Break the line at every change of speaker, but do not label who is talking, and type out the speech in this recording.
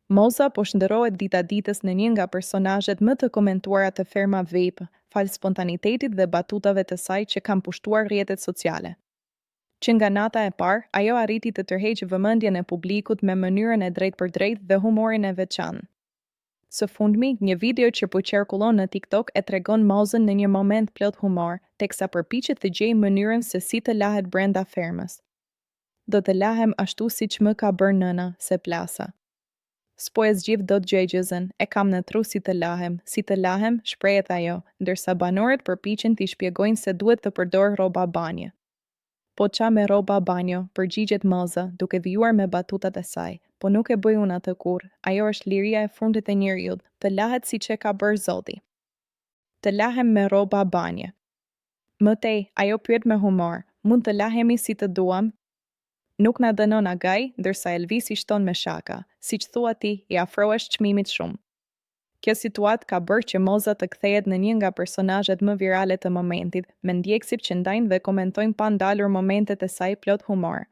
Moza po shndërrohet dita ditës në një nga personazhet më të komentuara të Ferma Vape, falë spontanitetit dhe batutave të saj që kanë pushtuar rrjetet sociale. Që nga nata e parë, ajo arriti të tërheqë vëmendjen e publikut me mënyrën e drejtpërdrejtë dhe humorin e veçantë. Së fundmi, një video që po qarkullon në TikTok e tregon Mozën në një moment plot humor, teksa përpiqet të gjejë mënyrën se si të lahet brenda fermës. Do të lahem ashtu siç më ka bërë nëna, se plasa. S'po e zgjidh dot gjëgjëzën, e kam në tru si të lahem, shprehet ajo, ndërsa banorët përpiqen t'i shpjegojnë se duhet të përdor rroba banje. Po qa me rroba banjo, përgjigjet Moza, duke vijuar me batutat e saj, po nuk e bëj unë atë kurrë, ajo është liria e fundit e njeriut, të lahet si që ka bërë Zoti. Të lahem me rroba banje. Mëtej, ajo pyet me humor, mund të lahemi si të duam? Nuk na dënon agaj, ndërsa Elvis i shton me shaka, si që thua ti, i afrohesh çmimit shumë. Kjo situatë ka bërë që Moza të kthehet në një nga personazhet më virale të momentit, me ndjekësit që ndajnë dhe komentojnë pa ndalur momentet e saj plot humor.